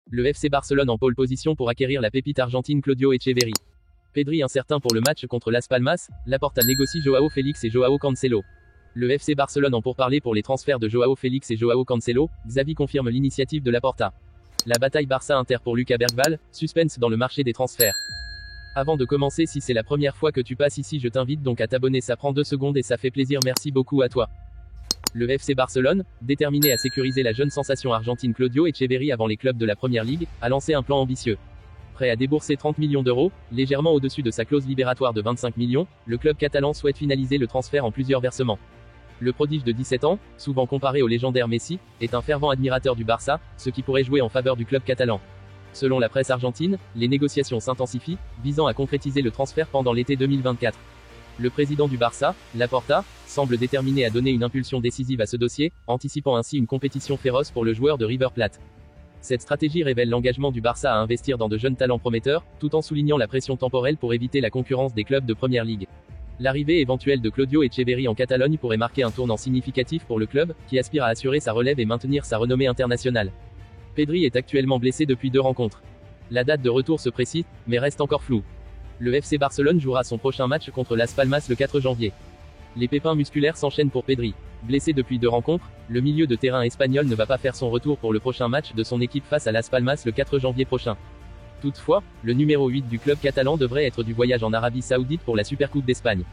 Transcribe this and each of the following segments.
Le FC Barcelone en pole position pour acquérir la pépite argentine Claudio Echeverri. Pedri incertain pour le match contre Las Palmas, Laporta négocie Joao Félix et Joao Cancelo. Le FC Barcelone en pourparlers pour les transferts de Joao Félix et Joao Cancelo, Xavi confirme l'initiative de Laporta. La bataille Barça-Inter pour Lucas Bergvall, suspense dans le marché des transferts. Avant de commencer, si c'est la première fois que tu passes ici, je t'invite donc à t'abonner, ça prend 2 secondes et ça fait plaisir, merci beaucoup à toi. Le FC Barcelone, déterminé à sécuriser la jeune sensation argentine Claudio Echeverri avant les clubs de la Première Ligue, a lancé un plan ambitieux. Prêt à débourser 30 millions d'euros, légèrement au-dessus de sa clause libératoire de 25 millions, le club catalan souhaite finaliser le transfert en plusieurs versements. Le prodige de 17 ans, souvent comparé au légendaire Messi, est un fervent admirateur du Barça, ce qui pourrait jouer en faveur du club catalan. Selon la presse argentine, les négociations s'intensifient, visant à concrétiser le transfert pendant l'été 2024. Le président du Barça, Laporta, semble déterminé à donner une impulsion décisive à ce dossier, anticipant ainsi une compétition féroce pour le joueur de River Plate. Cette stratégie révèle l'engagement du Barça à investir dans de jeunes talents prometteurs, tout en soulignant la pression temporelle pour éviter la concurrence des clubs de Première Ligue. L'arrivée éventuelle de Claudio Echeverri en Catalogne pourrait marquer un tournant significatif pour le club, qui aspire à assurer sa relève et maintenir sa renommée internationale. Pedri est actuellement blessé depuis 2 rencontres. La date de retour se précise, mais reste encore floue. Le FC Barcelone jouera son prochain match contre Las Palmas le 4 janvier. Les pépins musculaires s'enchaînent pour Pedri. Blessé depuis 2 rencontres, le milieu de terrain espagnol ne va pas faire son retour pour le prochain match de son équipe face à Las Palmas le 4 janvier prochain. Toutefois, le numéro 8 du club catalan devrait être du voyage en Arabie Saoudite pour la Supercoupe d'Espagne.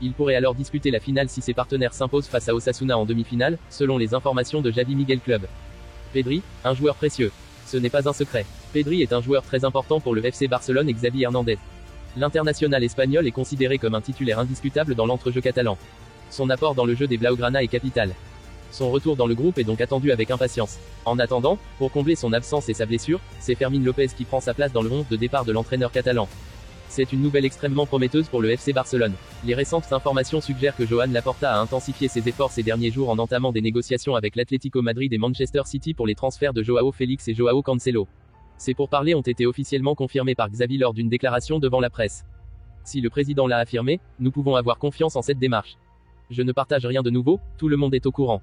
Il pourrait alors disputer la finale si ses partenaires s'imposent face à Osasuna en demi-finale, selon les informations de Xavi Miguel Club. Pedri, un joueur précieux. Ce n'est pas un secret. Pedri est un joueur très important pour le FC Barcelone et Xavi Hernandez. L'international espagnol est considéré comme un titulaire indiscutable dans l'entrejeu catalan. Son apport dans le jeu des Blaugrana est capital. Son retour dans le groupe est donc attendu avec impatience. En attendant, pour combler son absence et sa blessure, c'est Fermín López qui prend sa place dans le 11 de départ de l'entraîneur catalan. C'est une nouvelle extrêmement prometteuse pour le FC Barcelone. Les récentes informations suggèrent que Joan Laporta a intensifié ses efforts ces derniers jours en entamant des négociations avec l'Atlético Madrid et Manchester City pour les transferts de Joao Félix et Joao Cancelo. Ces pourparlers ont été officiellement confirmés par Xavi lors d'une déclaration devant la presse. Si le président l'a affirmé, nous pouvons avoir confiance en cette démarche. Je ne partage rien de nouveau, tout le monde est au courant.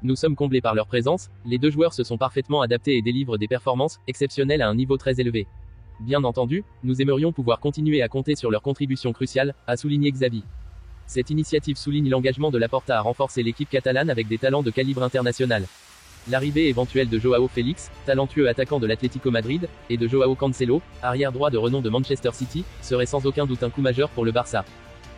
Nous sommes comblés par leur présence, les 2 joueurs se sont parfaitement adaptés et délivrent des performances exceptionnelles à un niveau très élevé. Bien entendu, nous aimerions pouvoir continuer à compter sur leur contribution cruciale, a souligné Xavi. Cette initiative souligne l'engagement de Laporta à renforcer l'équipe catalane avec des talents de calibre international. L'arrivée éventuelle de Joao Félix, talentueux attaquant de l'Atlético Madrid, et de Joao Cancelo, arrière droit de renom de Manchester City, serait sans aucun doute un coup majeur pour le Barça.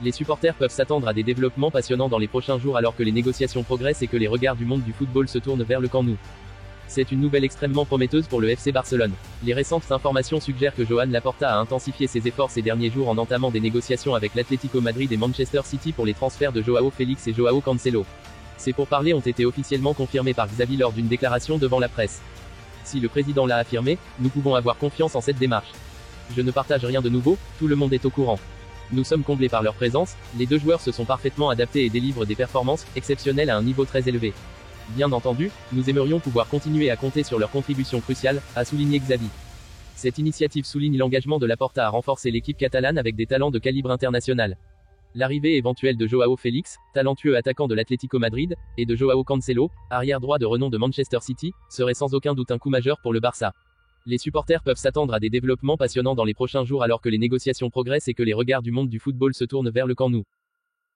Les supporters peuvent s'attendre à des développements passionnants dans les prochains jours alors que les négociations progressent et que les regards du monde du football se tournent vers le Camp Nou. C'est une nouvelle extrêmement prometteuse pour le FC Barcelone. Les récentes informations suggèrent que Joan Laporta a intensifié ses efforts ces derniers jours en entamant des négociations avec l'Atlético Madrid et Manchester City pour les transferts de Joao Félix et Joao Cancelo. Ces pourparlers ont été officiellement confirmés par Xavi lors d'une déclaration devant la presse. Si le président l'a affirmé, nous pouvons avoir confiance en cette démarche. Je ne partage rien de nouveau, tout le monde est au courant. Nous sommes comblés par leur présence, les 2 joueurs se sont parfaitement adaptés et délivrent des performances exceptionnelles à un niveau très élevé. Bien entendu, nous aimerions pouvoir continuer à compter sur leur contribution cruciale, a souligné Xavi. Cette initiative souligne l'engagement de Laporta à renforcer l'équipe catalane avec des talents de calibre international. L'arrivée éventuelle de Joao Félix, talentueux attaquant de l'Atlético Madrid, et de Joao Cancelo, arrière droit de renom de Manchester City, serait sans aucun doute un coup majeur pour le Barça. Les supporters peuvent s'attendre à des développements passionnants dans les prochains jours alors que les négociations progressent et que les regards du monde du football se tournent vers le Camp Nou.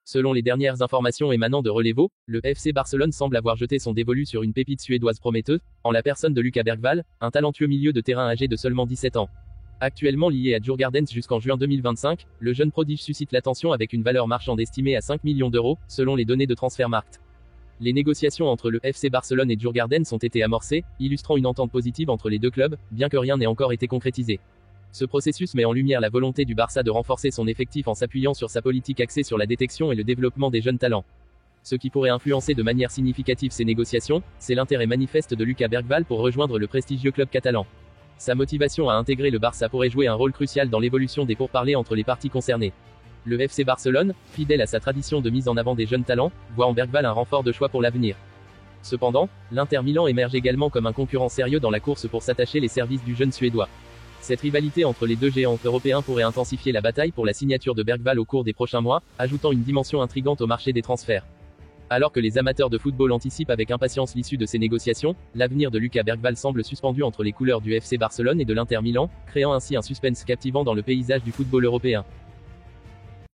Selon les dernières informations émanant de Relevo, le FC Barcelone semble avoir jeté son dévolu sur une pépite suédoise prometteuse, en la personne de Lucas Bergvall, un talentueux milieu de terrain âgé de seulement 17 ans. Actuellement lié à Djurgårdens jusqu'en juin 2025, le jeune prodige suscite l'attention avec une valeur marchande estimée à 5 millions d'euros, selon les données de Transfermarkt. Les négociations entre le FC Barcelone et Djurgårdens ont été amorcées, illustrant une entente positive entre les 2 clubs, bien que rien n'ait encore été concrétisé. Ce processus met en lumière la volonté du Barça de renforcer son effectif en s'appuyant sur sa politique axée sur la détection et le développement des jeunes talents. Ce qui pourrait influencer de manière significative ces négociations, c'est l'intérêt manifeste de Lucas Bergvall pour rejoindre le prestigieux club catalan. Sa motivation à intégrer le Barça pourrait jouer un rôle crucial dans l'évolution des pourparlers entre les parties concernées. Le FC Barcelone, fidèle à sa tradition de mise en avant des jeunes talents, voit en Bergvall un renfort de choix pour l'avenir. Cependant, l'Inter Milan émerge également comme un concurrent sérieux dans la course pour s'attacher les services du jeune Suédois. Cette rivalité entre les 2 géants européens pourrait intensifier la bataille pour la signature de Bergvall au cours des prochains mois, ajoutant une dimension intrigante au marché des transferts. Alors que les amateurs de football anticipent avec impatience l'issue de ces négociations, l'avenir de Lucas Bergvall semble suspendu entre les couleurs du FC Barcelone et de l'Inter Milan, créant ainsi un suspense captivant dans le paysage du football européen.